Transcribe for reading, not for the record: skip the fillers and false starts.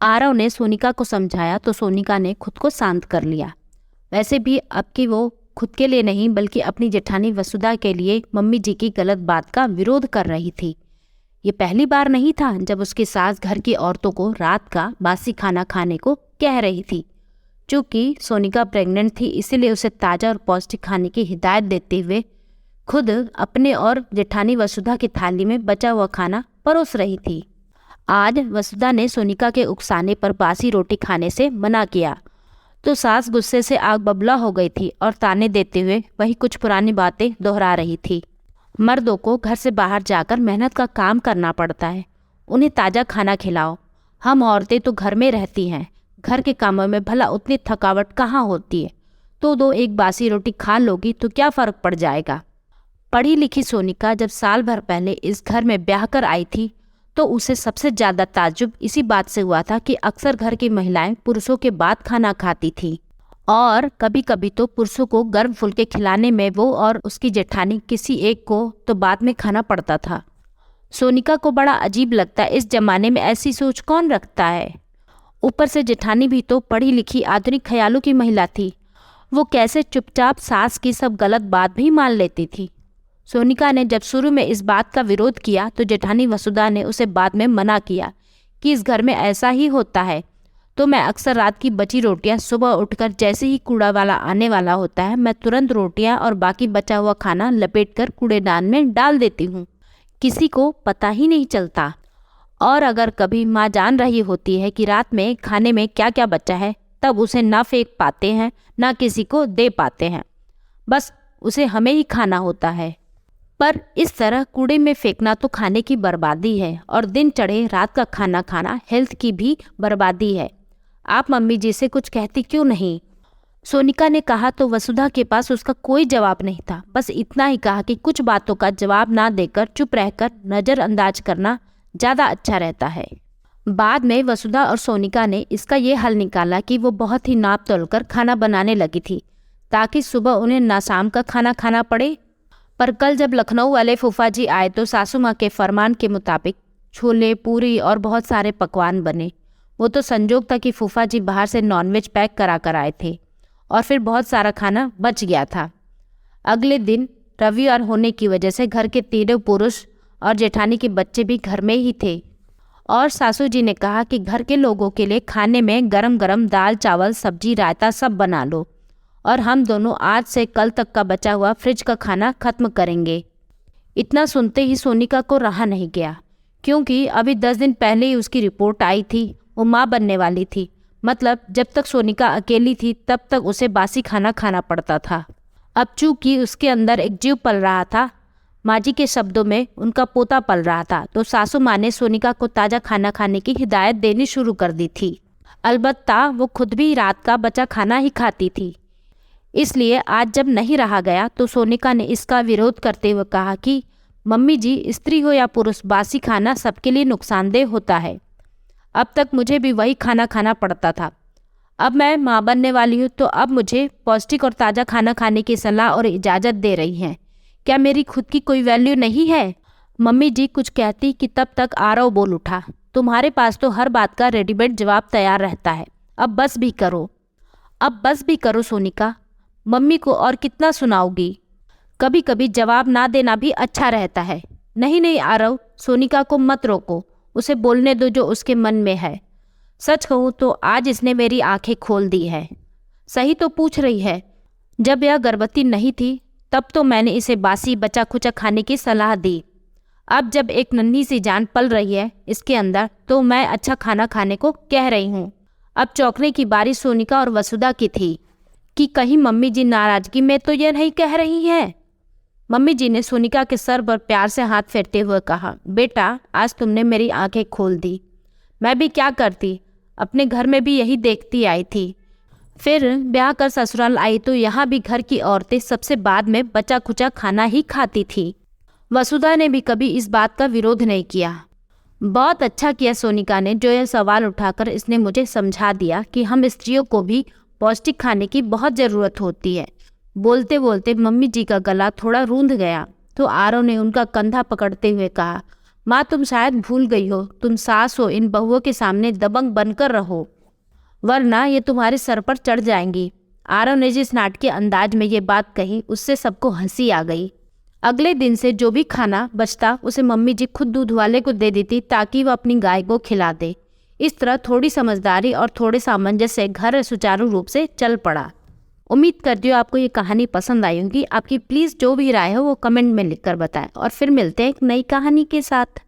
आरव ने सोनिका को समझाया तो सोनिका ने खुद को शांत कर लिया। वैसे भी अब की वो खुद के लिए नहीं बल्कि अपनी जेठानी वसुधा के लिए मम्मी जी की गलत बात का विरोध कर रही थी। ये पहली बार नहीं था जब उसकी सास घर की औरतों को रात का बासी खाना खाने को कह रही थी। चूँकि सोनिका प्रेग्नेंट थी इसीलिए उसे ताज़ा और पौष्टिक खाने की हिदायत देते हुए खुद अपने और जेठानी वसुधा की थाली में बचा हुआ खाना परोस रही थी। आज वसुधा ने सोनिका के उकसाने पर बासी रोटी खाने से मना किया तो सास गुस्से से आग बबूला हो गई थी और ताने देते हुए वही कुछ पुरानी बातें दोहरा रही थी। मर्दों को घर से बाहर जाकर मेहनत का काम करना पड़ता है, उन्हें ताज़ा खाना खिलाओ। हम औरतें तो घर में रहती हैं, घर के कामों में भला उतनी थकावट कहाँ होती है। तो दो एक बासी रोटी खा लोगी तो क्या फ़र्क पड़ जाएगा। पढ़ी लिखी सोनिका जब साल भर पहले इस घर में ब्याह कर आई थी तो उसे सबसे ज़्यादा ताज्जुब इसी बात से हुआ था कि अक्सर घर की महिलाएं पुरुषों के बाद खाना खाती थी और कभी कभी तो पुरुषों को गर्म फुल्के खिलाने में वो और उसकी जेठानी किसी एक को तो बाद में खाना पड़ता था। सोनिका को बड़ा अजीब लगता है, इस जमाने में ऐसी सोच कौन रखता है। ऊपर से जेठानी भी तो पढ़ी लिखी आधुनिक ख्यालों की महिला थी, वो कैसे चुपचाप सास की सब गलत बात भी मान लेती थी। सोनिका ने जब शुरू में इस बात का विरोध किया तो जेठानी वसुधा ने उसे बाद में मना किया कि इस घर में ऐसा ही होता है। तो मैं अक्सर रात की बची रोटियां सुबह उठकर जैसे ही कूड़ा वाला आने वाला होता है मैं तुरंत रोटियां और बाकी बचा हुआ खाना लपेटकर कूड़ेदान में डाल देती हूँ, किसी को पता ही नहीं चलता। और अगर कभी माँ जान रही होती है कि रात में खाने में क्या क्या बचा है तब उसे ना फेंक पाते हैं ना किसी को दे पाते हैं, बस उसे हमें ही खाना होता है। पर इस तरह कूड़े में फेंकना तो खाने की बर्बादी है और दिन चढ़े रात का खाना खाना हेल्थ की भी बर्बादी है। आप मम्मी जी से कुछ कहती क्यों नहीं? सोनिका ने कहा तो वसुधा के पास उसका कोई जवाब नहीं था। बस इतना ही कहा कि कुछ बातों का जवाब ना देकर चुप रहकर नज़रअंदाज करना ज़्यादा अच्छा रहता है। बाद में वसुधा और सोनिका ने इसका ये हल निकाला कि वो बहुत ही नाप तोल कर खाना बनाने लगी थी ताकि सुबह उन्हें ना शाम का खाना खाना पड़े। पर कल जब लखनऊ वाले फूफा जी आए तो सासू माँ के फरमान के मुताबिक छोले पूरी और बहुत सारे पकवान बने। वो तो संजोग था कि फूफा जी बाहर से नॉनवेज पैक करा कर आए थे और फिर बहुत सारा खाना बच गया था। अगले दिन रविवार होने की वजह से घर के तीनों पुरुष और जेठानी के बच्चे भी घर में ही थे और सासू जी ने कहा कि घर के लोगों के लिए खाने में गरम गरम दाल चावल सब्जी रायता सब बना लो और हम दोनों आज से कल तक का बचा हुआ फ्रिज का खाना खत्म करेंगे। इतना सुनते ही सोनिका को रहा नहीं गया क्योंकि अभी 10 दिन पहले ही उसकी रिपोर्ट आई थी, वो माँ बनने वाली थी। मतलब जब तक सोनिका अकेली थी तब तक उसे बासी खाना खाना पड़ता था। अब चूँकि उसके अंदर एक जीव पल रहा था, माँ जी के शब्दों में उनका पोता पल रहा था, तो सासू माँ ने सोनिका को ताज़ा खाना खाने की हिदायत देनी शुरू कर दी थी। अलबत्ता वो खुद भी रात का बचा खाना ही खाती थी। इसलिए आज जब नहीं रहा गया तो सोनिका ने इसका विरोध करते हुए कहा कि मम्मी जी, स्त्री हो या पुरुष, बासी खाना सबके लिए नुकसानदेह होता है। अब तक मुझे भी वही खाना खाना पड़ता था, अब मैं माँ बनने वाली हूँ तो अब मुझे पौष्टिक और ताज़ा खाना खाने की सलाह और इजाज़त दे रही हैं। क्या मेरी खुद की कोई वैल्यू नहीं है? मम्मी जी कुछ कहती कि तब तक आरव बोल उठा, तुम्हारे पास तो हर बात का रेडीमेड जवाब तैयार रहता है, अब बस भी करो, अब बस भी करो सोनिका, मम्मी को और कितना सुनाओगी? कभी कभी जवाब ना देना भी अच्छा रहता है। नहीं नहीं आरव, सोनिका को मत रोको, उसे बोलने दो जो उसके मन में है। सच कहूँ तो आज इसने मेरी आंखें खोल दी है। सही तो पूछ रही है, जब यह गर्भवती नहीं थी तब तो मैंने इसे बासी बचा खुचा खाने की सलाह दी। अब जब एक नन्ही सी जान पल रही है इसके अंदर तो मैं अच्छा खाना खाने को कह रही हूँ। अब चौंकने की बारी सोनिका और वसुधा की थी कि कहीं मम्मी जी नाराजगी में तो यह नहीं कह रही हैं। मम्मी जी ने सोनिका के सर पर प्यार से हाथ फेरते हुए कहा, बेटा आज तुमने मेरी आंखें खोल दी। मैं भी क्या करती, अपने घर में भी यही देखती आई थी। फिर ब्याह कर ससुराल आई तो यहाँ भी घर की औरतें सबसे बाद में बचा खुचा खाना ही खाती थी। वसुधा ने भी कभी इस बात का विरोध नहीं किया। बहुत अच्छा किया सोनिका ने जो यह सवाल उठाकर इसने मुझे समझा दिया कि हम स्त्रियों को भी पौष्टिक खाने की बहुत ज़रूरत होती है। बोलते बोलते मम्मी जी का गला थोड़ा रूंध गया तो आरव ने उनका कंधा पकड़ते हुए कहा, माँ तुम शायद भूल गई हो, तुम सास हो, इन बहुओं के सामने दबंग बनकर रहो वरना ये तुम्हारे सर पर चढ़ जाएंगी। आरव ने जिस नाटकीय अंदाज में ये बात कही उससे सबको हंसी आ गई। अगले दिन से जो भी खाना बचता उसे मम्मी जी खुद दूध वाले को दे देती ताकि वह अपनी गाय को खिला दे। इस तरह थोड़ी समझदारी और थोड़े सामंजस्य से घर सुचारू रूप से चल पड़ा। उम्मीद करती हूँ आपको ये कहानी पसंद आई होगी। आपकी प्लीज़ जो भी राय हो वो कमेंट में लिखकर बताएं और फिर मिलते हैं एक नई कहानी के साथ।